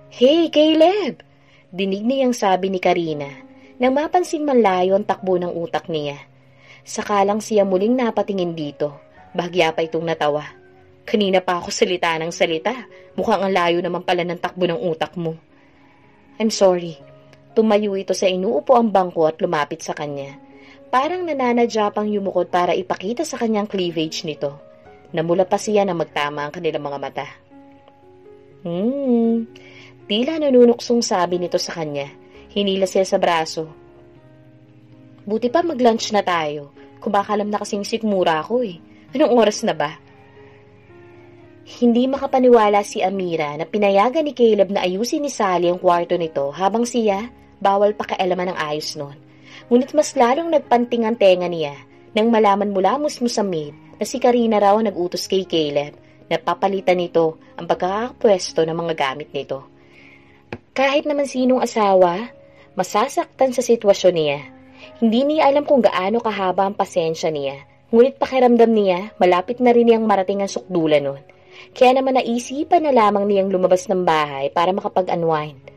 "Hey, Caleb!" Dinig niyang sabi ni Karina nang mapansin man layo ang takbo ng utak niya. Sakalang siya muling napatingin dito, bahagya pa itong natawa. "Kanina pa ako salita ng salita. Mukhang ang layo naman pala ng takbo ng utak mo." "I'm sorry." Tumayo ito sa inuupo ang bangko at lumapit sa kanya. Parang nananadya pang yumukod para ipakita sa kanyang cleavage nito. Namula pa siya na magtama ang kanilang mga mata. Tila nanunuksong sabi nito sa kanya. Hinila siya sa braso. "Buti pa mag-lunch na tayo. Kumakalam na kasing sikmura ako eh. Anong oras na ba?" Hindi makapaniwala si Amira na pinayagan ni Caleb na ayusin ni Sally ang kwarto nito habang siya bawal pakialaman ng ayos nun. Ngunit mas lalong nagpanting ang tenga niya nang malaman mula musmo sa maid na si Karina raw ang nag-utos kay Caleb na papalitan nito ang pagkakapwesto ng mga gamit nito. Kahit naman sinong asawa, masasaktan sa sitwasyon niya. Hindi niya alam kung gaano kahaba ang pasensya niya, ngunit pakiramdam niya malapit na rin niyang marating ang sukdulan nun. Kaya naman naisipan na lamang niyang lumabas ng bahay para makapag-unwind.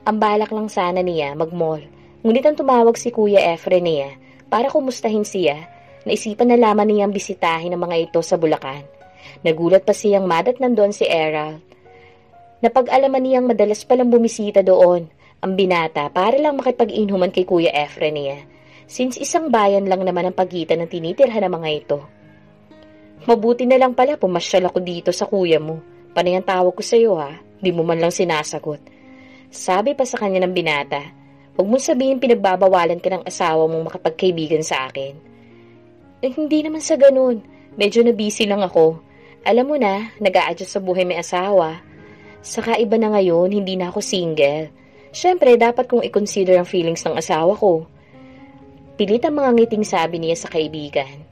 Ang balak lang sana niya mag-mall, ngunit ang tumawag si Kuya Efren niya para kumustahin siya, naisipan na lamang niyang bisitahin ang mga ito sa Bulacan. Nagulat pa siyang madat nandoon si Errol. Napag-alaman niyang madalas palang bumisita doon ang binata para lang makipag-inuman kay Kuya Efren niya, since isang bayan lang naman ang pagitan ng tinitirhan ng mga ito. "Mabuti na lang pala pumasyal ako dito sa kuya mo. Panay ang tawag ko sa iyo ha, di mo man lang sinasagot." Sabi pa sa kanya ng binata. "Huwag mong sabihin pinagbabawalan ka ng asawa mong makapagkaibigan sa akin." Hindi naman sa ganun. Medyo na-busy lang ako. Alam mo na, nag-a-adjust sa buhay may asawa. Saka iba na ngayon, hindi na ako single. Siyempre, dapat kong i-consider ang feelings ng asawa ko. Pilit ang mga ngiting sabi niya sa kaibigan.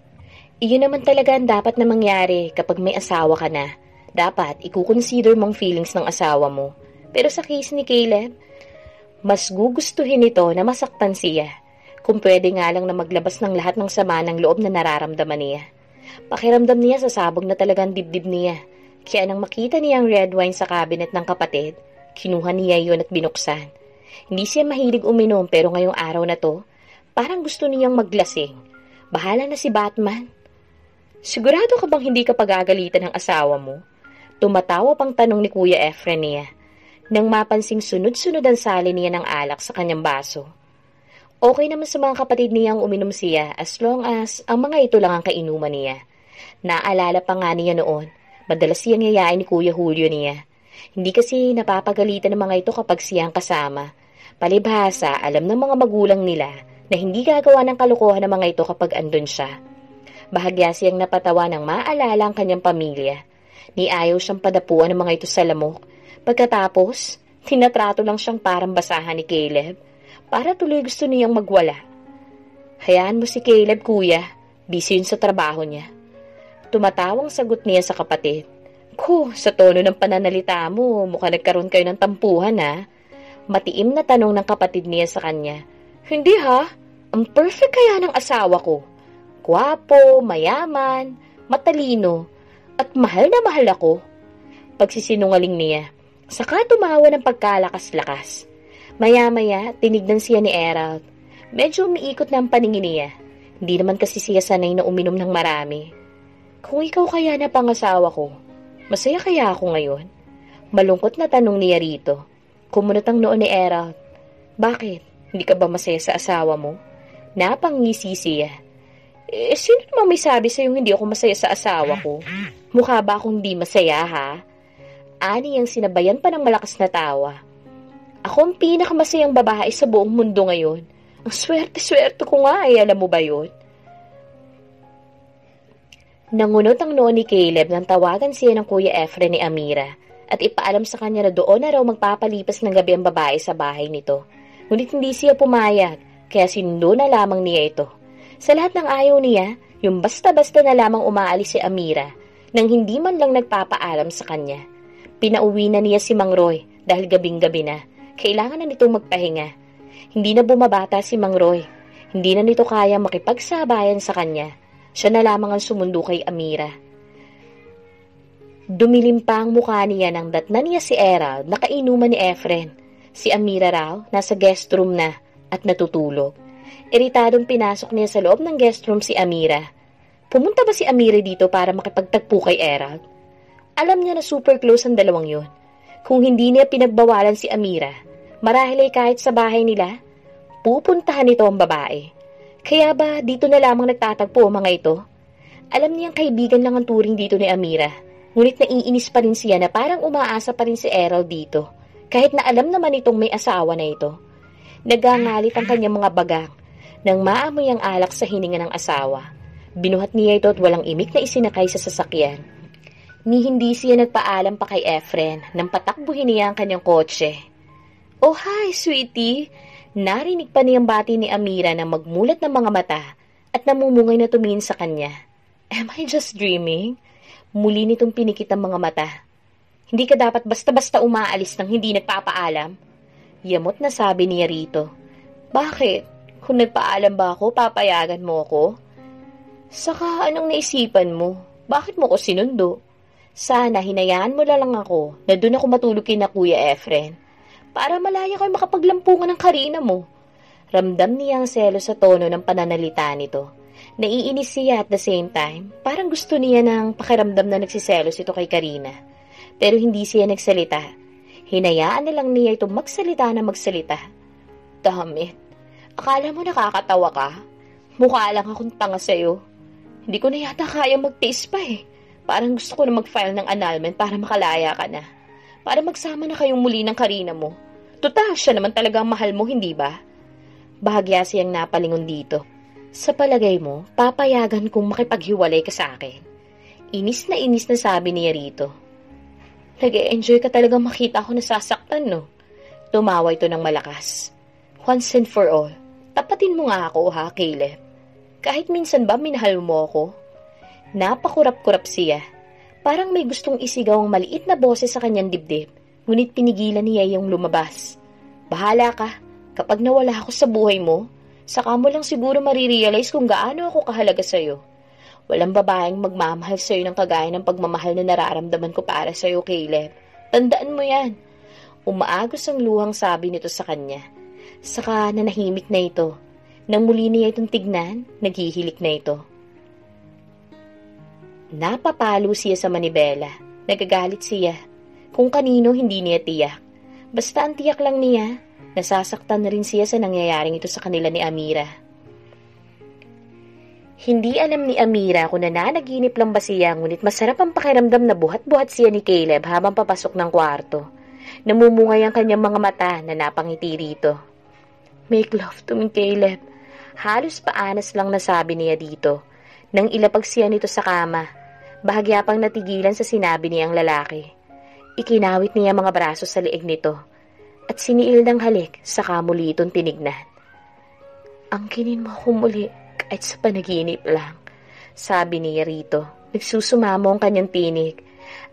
Iyon naman talaga ang dapat na mangyari kapag may asawa ka na. Dapat i-consider mong feelings ng asawa mo. Pero sa case ni Caleb, mas gugustuhin ito na masaktan siya. Kung pwede nga lang na maglabas ng lahat ng sama ng loob na nararamdaman niya. Pakiramdam niya sasabog na talagang dibdib niya. Kaya nang makita niya ang red wine sa cabinet ng kapatid, kinuha niya yun at binuksan. Hindi siya mahilig uminom pero ngayong araw na to, parang gusto niyang maglasing. Bahala na si Batman. "Sigurado ka bang hindi ka pagagalitan ng asawa mo?" Tumatawa pang tanong ni Kuya Efren niya. Nang mapansing sunod-sunod ang sali niya ng alak sa kanyang baso. Okay naman sa mga kapatid niyang uminom siya as long as ang mga ito lang ang kainuman niya. Naalala pa nga niya noon, madalas siyang yayain ni Kuya Julio niya. Hindi kasi napapagalitan ng mga ito kapag siyang kasama. Palibhasa, alam ng mga magulang nila na hindi gagawa ng kalokohan ng mga ito kapag andun siya. Bahagya siyang napatawa ng maalala ang kanyang pamilya. Ni ayaw siyang padapuan ng mga ito sa lamok. Pagkatapos, tinatrato lang siyang parang basahan ni Caleb. Para tuloy gusto niyang magwala. "Hayaan mo si Caleb, kuya. Busy yun sa trabaho niya." Tumatawang sagot niya sa kapatid. Sa tono ng pananalita mo, mukhang nagkaroon kayo ng tampuhan ha? Matiim na tanong ng kapatid niya sa kanya. "Hindi ha, ang perfect kaya ng asawa ko. Gwapo, mayaman, matalino, at mahal na mahal ako." Pagsisinungaling niya. Saka tumawa ng pagkalakas-lakas. Maya-maya, tinignan siya ni Errol. Medyo umiikot na ang paningin niya. Hindi naman kasi siya sanay na uminom ng marami. "Kung ikaw kaya na pangasawa ko, masaya kaya ako ngayon?" Malungkot na tanong niya rito. Kumunot ang noon ni Errol. "Bakit? Hindi ka ba masaya sa asawa mo?" Napangisi siya. Sino naman may sabi sa'yo hindi ako masaya sa asawa ko? Mukha ba akong hindi masaya ha? Ani ang sinabayan pa ng malakas na tawa. "Ako ang pinakamasayang babae sa buong mundo ngayon. Ang swerte-swerte ko nga alam mo ba yun?" Nangunot ang noon ni Caleb nang tawagan siya ng Kuya Efren ni Amira at ipaalam sa kanya na doon na raw magpapalipas ng gabi ang babae sa bahay nito. Ngunit hindi siya pumayag, kaya sinundo na lamang niya ito. Sa lahat ng ayaw niya, yung basta-basta na lamang umaalis si Amira nang hindi man lang nagpapaalam sa kanya. Pinauwi na niya si Mang Roy dahil gabing-gabi na. Kailangan na nitong magpahinga. Hindi na bumabata si Mang Roy. Hindi na nito kaya makipagsabayan sa kanya. Siya na lamang ang sumundo kay Amira. Dumilim pa ang mukha niya nang datnan niya si Errol na kainuman ni Efren. Si Amira raw nasa guest room na at natutulog. Iritadong pinasok niya sa loob ng guest room si Amira. Pumunta ba si Amira dito para makipagtagpo kay Errol? Alam niya na super close ang dalawang yun. Kung hindi niya pinagbawalan si Amira, marahil ay kahit sa bahay nila, pupuntahan nito ang babae. Kaya ba dito na lamang nagtatagpo ang mga ito? Alam niyang kaibigan lang ang turing dito ni Amira, ngunit naiinis pa rin siya na parang umaasa pa rin si Errol dito, kahit na alam naman itong may asawa na ito. Nagangalit ang kanyang mga bagang nang maamoy ang alak sa hininga ng asawa. Binuhat niya ito at walang imik na isinakay sa sasakyan. Ni hindi siya nagpaalam pa kay Efren nang patakbuhin niya ang kanyang kotse. "Oh hi, sweetie!" Narinig pa niyang bati ni Amira na magmulat ng mga mata at namumungay na tumingin sa kanya. "Am I just dreaming?" Muli nitong pinikit ang mga mata. "Hindi ka dapat basta-basta umaalis nang hindi nagpapaalam." Yamot na sabi niya rito. "Bakit? Kung nagpaalam ba ako, papayagan mo ako?" "Saka anong naisipan mo? Bakit mo ko sinundo? Sana hinayaan mo lang ako na doon ako matulog kina Kuya Efren para malaya kayo makapaglampungan ng Karina mo." Ramdam niya ang selo sa tono ng pananalita nito. Naiinis siya at the same time, parang gusto niya ng pakiramdam na nagsiselos ito kay Karina. Pero hindi siya nagsalita. Hinayaan na lang niya itong magsalita na magsalita. "Damit, akala mo nakakatawa ka? Mukha lang akong tanga sa'yo. Hindi ko na yata kaya magtiis pa eh. Parang gusto ko na mag-file ng annulment para makalaya ka na. Para magsama na kayong muli ng Karina mo. Total, siya naman talaga ang mahal mo, hindi ba?" Bahagya siyang napalingon dito. "Sa palagay mo, papayagan kong makipaghiwalay ka sa akin?" Inis na sabi niya rito. "Nag-e-enjoy ka talagang makita ako nasasaktan, no?" Tumawa ito ng malakas. "Once and for all, tapatin mo nga ako, ha, Caleb? Kahit minsan ba minahal mo ako?" Napakurap-kurap siya. Parang may gustong isigaw ang maliit na boses sa kanyang dibdib, ngunit pinigilan niya yung lumabas. "Bahala ka. Kapag nawala ako sa buhay mo, saka mo lang siguro marirealize kung gaano ako kahalaga sa'yo. Walang babaeng magmamahal sa'yo ng kagaya ng pagmamahal na nararamdaman ko para sa'yo, Caleb. Tandaan mo yan." Umaagos ang luhang sabi nito sa kanya. Saka nanahimik na ito. Nang muli niya itong tignan, naghihilik na ito. Napapalo siya sa manibela. Nagagalit siya. Kung kanino hindi niya tiyak. Basta ang tiyak lang niya, nasasaktan na rin siya sa nangyayaring ito sa kanila ni Amira. Hindi alam ni Amira kung nananaginip lang ba siya, ngunit masarap ang pakiramdam na buhat-buhat siya ni Caleb habang papasok ng kwarto. Namumungay ang kanyang mga mata na napangiti rito. "Make love to me, Caleb." Halos paanas lang nasabi niya dito. Nang ilapag siya nito sa kama, bahagya pang natigilan sa sinabi niyang lalaki. Ikinawit niya mga braso sa leeg nito at siniil ng halik sa muli itong tinignan. "Angkinin mo ako muli kahit sa panaginip lang," sabi niya rito. Nagsusumamo ang kanyang tinig.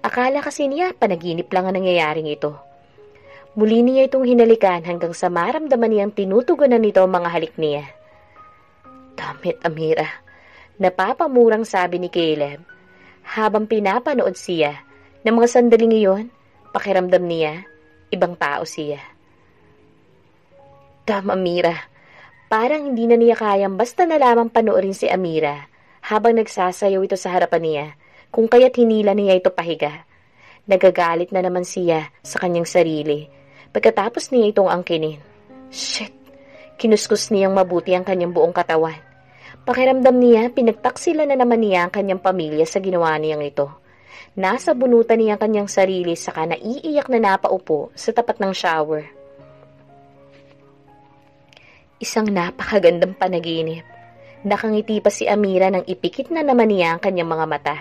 Akala kasi niya panaginip lang ang nangyayaring ito. Muli niya itong hinalikan hanggang sa maramdaman niyang tinutugunan nito ang mga halik niya. "Damit, Amira," napapamurang sabi ni Caleb. Habang pinapanood siya, ng mga sandaling iyon, pakiramdam niya, ibang tao siya. "Damn, Amira." Parang hindi na niya kayang basta na lamang panoorin si Amira habang nagsasayaw ito sa harapan niya, kung kaya't hinila niya ito pahiga. Nagagalit na naman siya sa kanyang sarili pagkatapos niya itong angkinin. Shit! Kinuskus niyang mabuti ang kanyang buong katawan. Pakiramdam niya, pinagtaksila na naman niya ang kanyang pamilya sa ginawa niyang ito. Nasa bunutan niya ang kanyang sarili saka naiiyak na napaupo sa tapat ng shower. Isang napakagandang panaginip. Nakangiti pa si Amira nang ipikit na naman niya ang kanyang mga mata.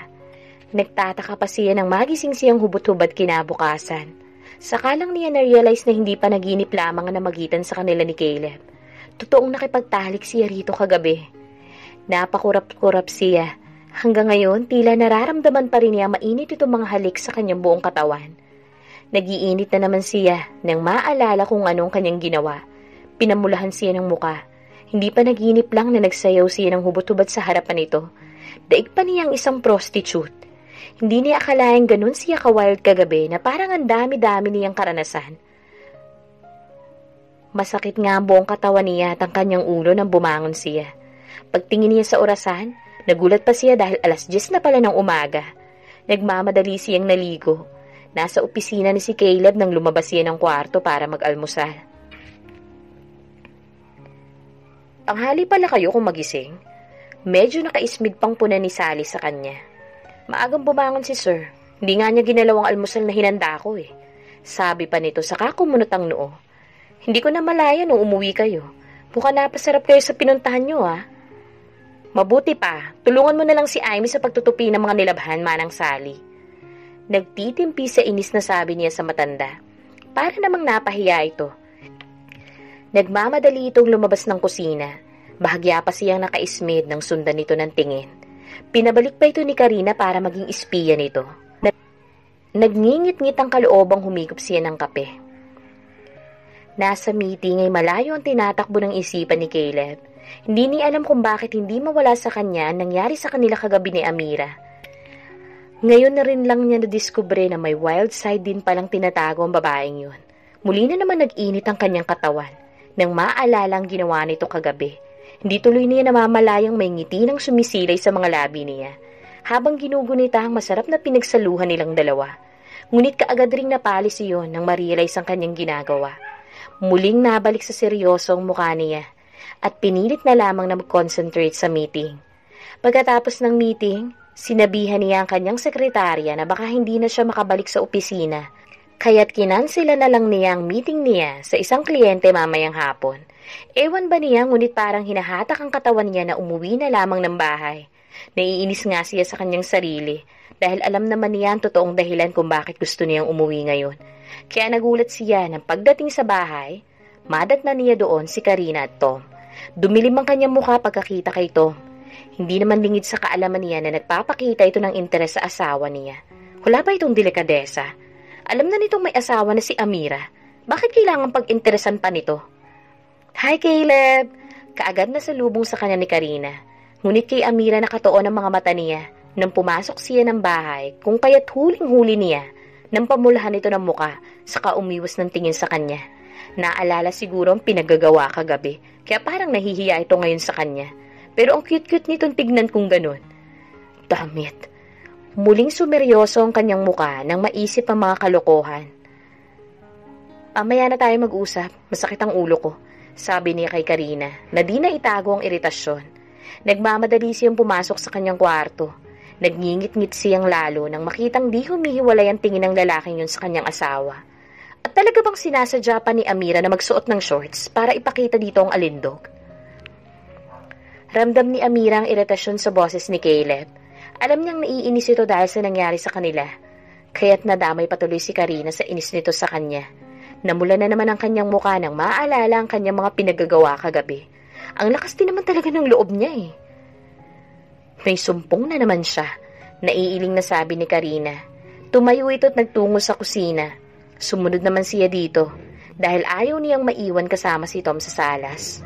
Nagtataka pa siya nang magising siyang hubot-hubad kinabukasan. Saka lang niya na-realize na hindi pa naginip lamang ang namagitan sa kanila ni Caleb. Totoong nakipagtalik siya rito kagabi. Napakurap-kurap siya. Hanggang ngayon, tila nararamdaman pa rin niya mainit itong mga halik sa kanyang buong katawan. Nagiinit na naman siya nang maalala kung anong kanyang ginawa. Pinamulahan siya ng muka. Hindi pa naginip lang na nagsayaw siya ng hubot-hubad sa harapan nito. Daig pa niyang isang prostitute. Hindi niya akalaing ganun siya ka-wild kagabi na parang ang dami-dami niyang karanasan. Masakit nga ang buong katawan niya at ang kanyang ulo nang bumangon siya. Pagtingin niya sa orasan, nagulat pa siya dahil 10:00 na pala ng umaga. Nagmamadali siyang naligo. Nasa opisina ni si Caleb nang lumabas siya ng kwarto para mag-almusal. Tanghali pala kayo kung magising. Medyo nakaismid pang puna ni Sally sa kanya. Maagang bumangon si Sir. Hindi nga niya ginalawang almusal na hinanda ko eh. Sabi pa nito saka kumunot ang noo. Hindi ko na malaya nung umuwi kayo. Mukhang napasarap kayo sa pinuntahan nyo ah. Mabuti pa, tulungan mo na lang si Amy sa pagtutupi ng mga nilabhan, Manang Sally. Nagtitimpi sa inis na sabi niya sa matanda. Para namang napahiya ito. Nagmamadali itong lumabas ng kusina. Bahagya pa siyang nakaismid nang sundan nito ng tingin. Pinabalik pa ito ni Karina para maging espiya nito. Nagngingit-ngit ang kaloobang humigop siya ng kape. Nasa meeting ay malayo ang tinatakbo ng isipan ni Caleb. Hindi niya alam kung bakit hindi mawala sa kanya ang nangyari sa kanila kagabi ni Amira. Ngayon na rin lang niya nadiskubre na may wild side din palang tinatago ang babaeng yun. Muli na naman nag-init ang kanyang katawan nang maalala ang ginawa nito kagabi. Hindi tuloy niya namamalayang may ngiti ng sumisilay sa mga labi niya, habang ginugunita ang masarap na pinagsaluhan nilang dalawa. Ngunit kaagad ring napalis iyon nang ma-realize ang kanyang ginagawa. Muling nabalik sa seryosong mukha niya at pinilit na lamang na mag-concentrate sa meeting. Pagkatapos ng meeting, sinabihan niya ang kanyang sekretarya na baka hindi na siya makabalik sa opisina. Kaya't kinansela na lang niya ang meeting niya sa isang kliyente mamayang hapon. Ewan ba niya ngunit parang hinahatak ang katawan niya na umuwi na lamang ng bahay. Naiinis nga siya sa kanyang sarili dahil alam naman niya ang totoong dahilan kung bakit gusto niyang umuwi ngayon. Kaya nagulat siya nang pagdating sa bahay, madatnan niya doon si Karina at Tom. Dumilim ang kanyang mukha pagkakita kay Tom. Hindi naman lingid sa kaalaman niya na nagpapakita ito ng interes sa asawa niya. Wala ba itong delikadesa? Alam na nitong may asawa na si Amira. Bakit kailangan pag-interesan pa nito? Hi, Caleb! Kaagad na salubong sa kanya ni Karina. Ngunit kay Amira nakatuon ang mga mata niya nang pumasok siya ng bahay kung kaya't huling-huli niya nang pamulahan ito ng muka saka umiwas ng tingin sa kanya. Naalala siguro ang pinagagawa kagabi kaya parang nahihiya ito ngayon sa kanya. Pero ang cute-cute nitong tignan kung ganun. Damit! Muling sumeryoso ang kanyang muka nang maisip ang mga kalokohan. Mamaya na tayo mag-usap, masakit ang ulo ko, sabi niya kay Karina na di na itago ang iritasyon. Nagmamadali siyang pumasok sa kanyang kwarto. Nagngingit-ngit siyang lalo nang makitang di humihiwalay ang tingin ng lalaking yun sa kanyang asawa. At talaga bang sinasadya pa ni Amira na magsuot ng shorts para ipakita dito ang alindog? Ramdam ni Amira ang iritasyon sa boses ni Caleb. Alam niyang naiinis ito dahil sa nangyari sa kanila. Kaya't nadamay patuloy si Karina sa inis nito sa kanya. Namula na naman ang kanyang mukha nang maaalala ang kanyang mga pinagagawa kagabi. Ang lakas din naman talaga ng loob niya eh. May sumpong na naman siya, naiiling na sabi ni Karina. Tumayo ito at nagtungo sa kusina. Sumunod naman siya dito dahil ayaw niyang maiwan kasama si Tom sa salas.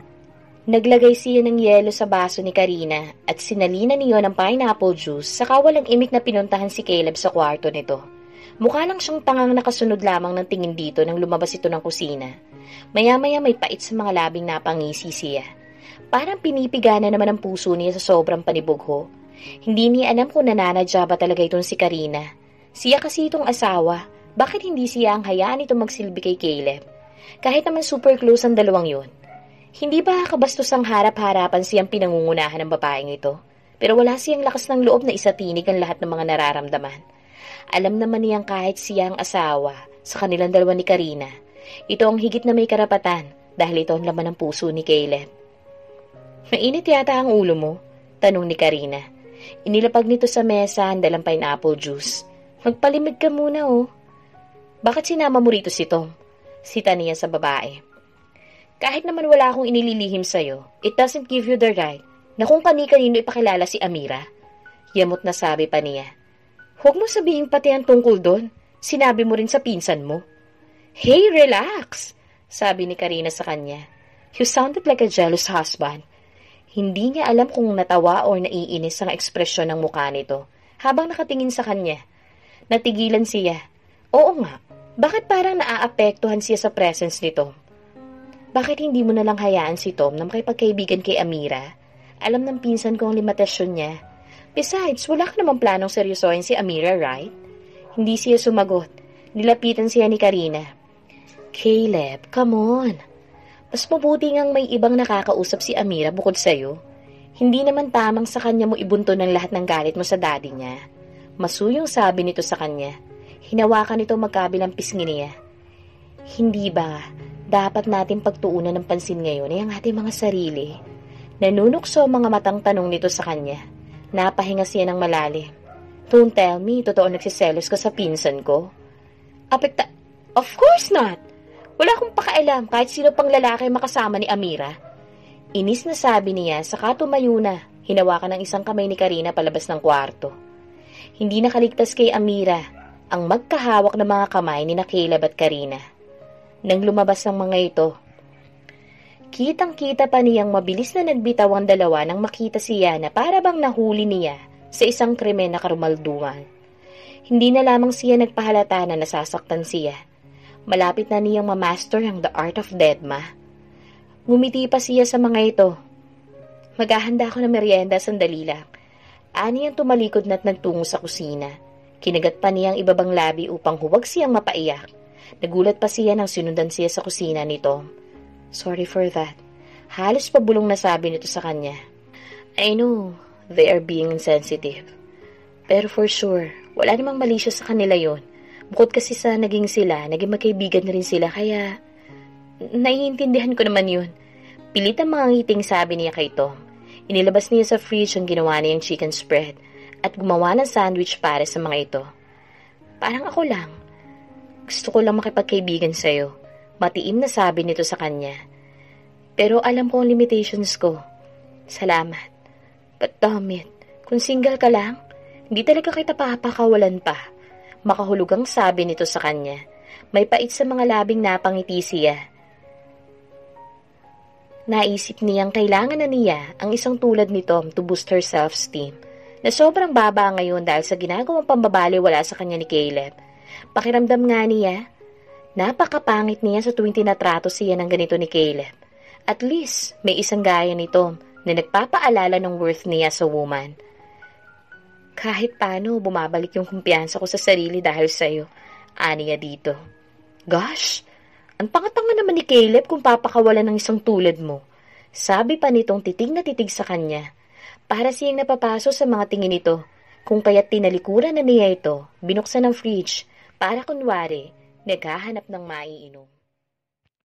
Naglagay siya ng yelo sa baso ni Karina at sinalina niyo ng pineapple juice saka walang imik na pinuntahan si Caleb sa kwarto nito. Mukha lang siyang tangang nakasunod lamang ng tingin dito nang lumabas ito ng kusina. Maya-maya may pait sa mga labing napangisi siya. Parang pinipiga na naman ang puso niya sa sobrang panibugho. Hindi niya alam kung nananadya ba talaga itong si Karina. Siya kasi itong asawa, bakit hindi siya ang hayaan itong magsilbi kay Caleb? Kahit naman super close ang dalawang yun. Hindi ba kabastos ang harap-harapan siyang pinangungunahan ng babaeng ito? Pero wala siyang lakas ng loob na isatinig ang lahat ng mga nararamdaman. Alam naman niyang kahit siya ang asawa sa kanilang dalawa ni Karina, ito ang higit na may karapatan dahil ito ang laman ng puso ni Caleb. Mainit yata ang ulo mo? Tanong ni Karina. Inilapag nito sa mesa ang dalang pineapple juice. Magpalimig ka muna oh. Bakit sinama mo rito si Tom? Sita niya sa babae. Kahit naman wala akong inililihim sa'yo, it doesn't give you the right na kung kani-kanino ipakilala si Amira. Yamot na sabi pa niya. Huwag mo sabihin pati ang tungkol doon. Sinabi mo rin sa pinsan mo. Hey, relax! Sabi ni Karina sa kanya. You sounded like a jealous husband. Hindi niya alam kung natawa o naiinis ang ekspresyon ng mukha nito. habang nakatingin sa kanya. Natigilan siya. Oo nga, bakit parang naaapektuhan siya sa presence ni Tom? Bakit hindi mo nalang hayaan si Tom na makipagkaibigan kay Amira? Alam ng pinsan ko ang limitasyon niya. Besides, wala ka namang planong seryosohin si Amira, right? Hindi siya sumagot. Nilapitan siya ni Karina. Caleb, come on. Mas mabuti ngang may ibang nakakausap si Amira bukod sa'yo. Hindi naman tamang sa kanya mo ibunto ng lahat ng galit mo sa daddy niya. Masuyong sabi nito sa kanya. Hinawakan nito magkabilang pisngi niya. Hindi ba dapat natin pagtuunan ng pansin ngayon ay ang ating mga sarili? Nanunukso ang mga matang tanong nito sa kanya. Napahinga siya ng malalim. Don't tell me, totoo nagsiselos ka sa pinsan ko. Of course not! Wala akong pakailam kahit sino pang lalaki makasama ni Amira. Inis na sabi niya, saka tumayo na. Hinawakan ng isang kamay ni Karina palabas ng kwarto. Hindi nakaligtas kay Amira ang magkahawak na mga kamay ni Caleb at Karina. Nang lumabas ang mga ito, kitang-kita pa niyang mabilis na nagbitaw ang dalawa nang makita siya na para bang nahuli niya sa isang krimen na karumalduman. Hindi na lamang siya nagpahalata na nasasaktan siya. Malapit na niyang mamaster ang The Art of Deadma. Ngumiti pa siya sa mga ito. Maghahanda ako ng merienda, sandali lang. Ani ang tumalikod na't nagtungo sa kusina. Kinagat pa niyang ibabang labi upang huwag siyang mapaiyak. Nagulat pa siya nang sinundan siya sa kusina ni Tom. Sorry for that. Halos pabulong na sabi nito sa kanya. I know they are being insensitive. Pero for sure, wala namang mali siya sa kanila yon. Bukod kasi sa naging magkaibigan na rin sila, kaya naiintindihan ko naman yun. Pilit ang mga ngiting sabi niya kay Tom. Inilabas niya sa fridge ang ginawa niyang chicken spread at gumawa ng sandwich para sa mga ito. Parang ako lang. Gusto ko lang makipagkaibigan sa'yo. Matiim na sabi nito sa kanya. Pero alam ko ang limitations ko. Salamat. But damn it, kung single ka lang, hindi talaga kita papakawalan pa. Makahulugang sabi nito sa kanya. May pait sa mga labing napangiti siya. Naisip niyang kailangan na niya ang isang tulad ni Tom to boost her self-esteem na sobrang baba ngayon dahil sa ginagawang pambabaliwala sa kanya ni Caleb. Pakiramdam nga niya, napakapangit niya sa tuwing tinatrato siya ng ganito ni Caleb. At least, may isang gaya ni Tom na nagpapaalala ng worth niya sa woman. Kahit paano, bumabalik yung kumpiyansa ko sa sarili dahil sa'yo. Aniya dito. Gosh, ang tanga-tanga naman ni Caleb kung papakawalan ng isang tulad mo. Sabi pa nitong titig na titig sa kanya. Para siyang napapaso sa mga tingin nito. Kung kaya't tinalikuran na niya ito, binuksan ng fridge para kunwari, naghahanap ng maiinom.